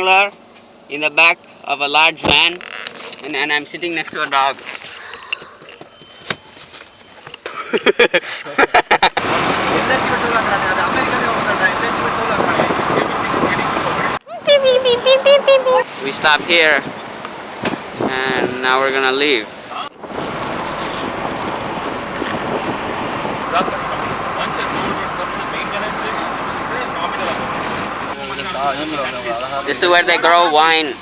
traveler in the back of a large van, and I'm sitting next to a dog. We stopped here and now we're gonna leave. This is where they grow wine.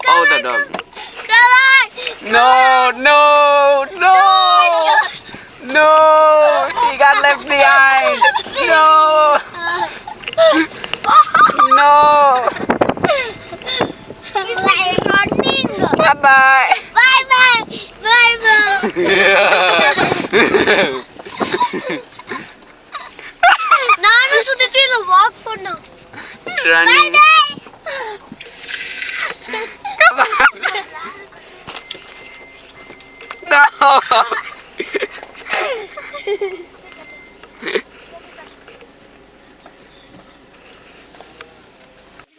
Oh, the dog. No, no, no, no, she got left behind. No, no. He's like running. Bye bye. Bye bye. Bye bye. Nanu sudithila walk panna. Running. Bye bye. Come on. No.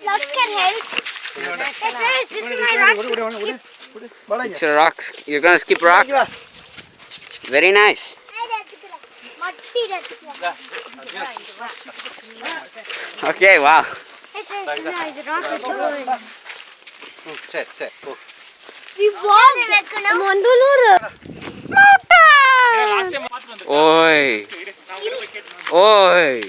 Love can help. This is my rock. It's a rocks. You're gonna skip rock? Very nice. Okay, wow. We walked Bengaluru. Oi. Oi.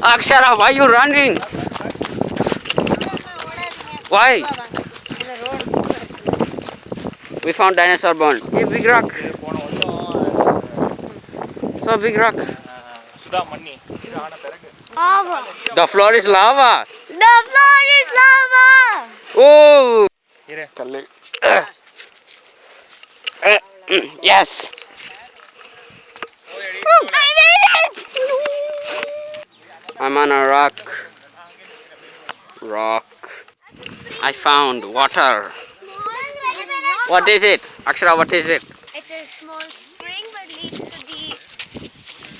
Akshara, why are you running? Why? We found dinosaur bone. Hey, big rock. So big rock. Lava. The floor is lava. The floor is lava. Oh. Yes. I made it. I'm on a rock. I found water. What is it? Akshara, what is it? It's a small spring that leads to the...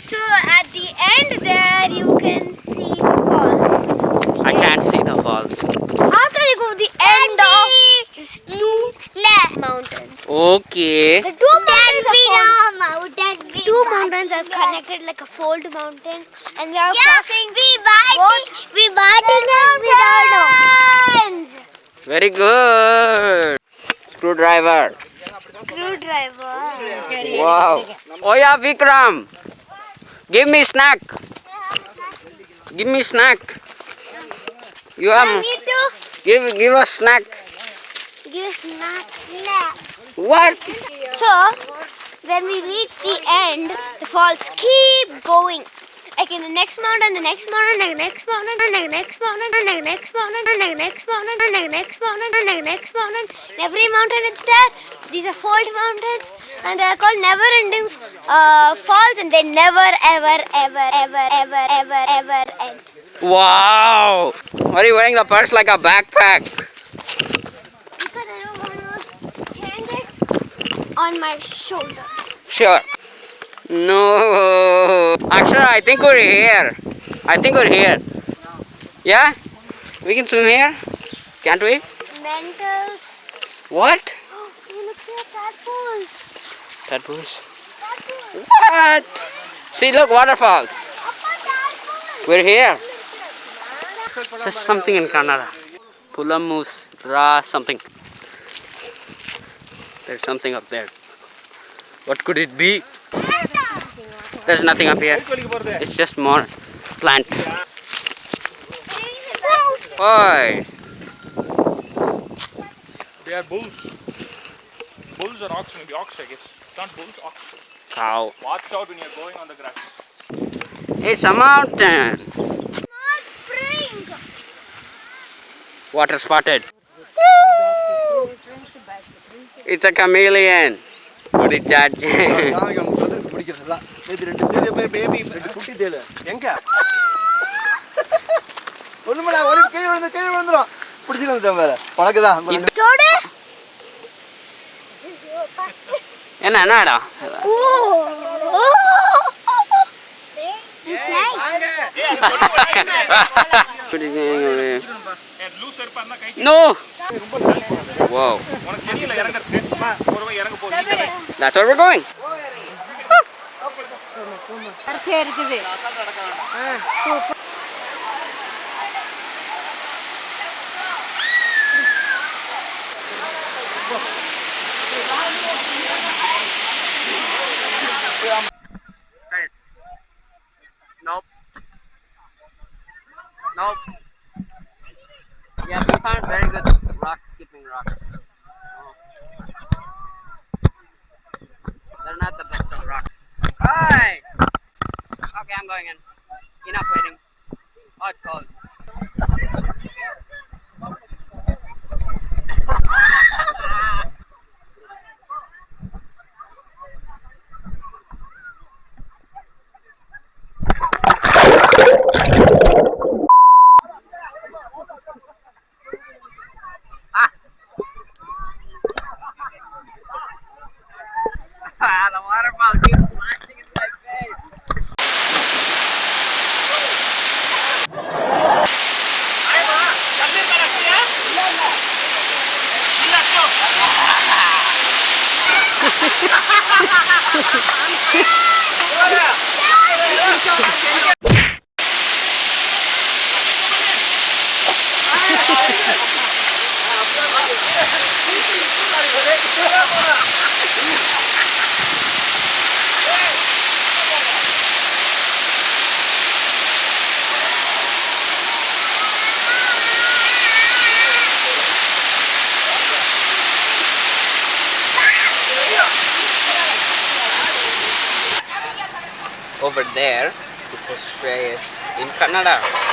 So at the end there you can see the falls. I can't see the falls. After you go the end of these two mountains. Okay. The two mountains are connected like a fold mountain, and we are crossing. We mountains. Very good. Screwdriver. Wow. Oh yeah, Vikram. Give me snack. Give me snack. You have give us snack. Give snack. What? So when we reach the end, the falls keep going. Like in the next mountain, the next mountain, the next mountain, the next mountain, the next mountain, the next mountain, the next mountain, the next mountain. In every mountain it's there. So these are fold mountains, and they are called never-ending falls, and they never, ever end. Wow. Why are you wearing the purse like a backpack? Because I don't want to hang it on my shoulder. Sure. No. Akshara, I think we're here. Yeah? We can swim here? Can't we? Mental. What? Oh, look here, tadpoles. Tadpoles. What? See, look, waterfalls. We're here. Says something in Kannada. Pulamus, Ra, something. There's something up there. What could it be? There's nothing up here. It's just more plant. Why? They are bulls. Bulls or ox, maybe ox, I guess. It's not bulls, ox. Cow. Watch out when you're going on the grass. It's a mountain. Small spring. Water spotted. Woo! It's a chameleon. What is that? என்ன என்னடா No. Wow. That's where we're going. Nope. Nope. Yeah, these aren't very good rock skipping rocks. They're not the best of rocks. Hi! Okay, I'm going in. Enough waiting. Oh, it's cold. The waterfall keeps splashing in my face. Over there is Australia's in Canada.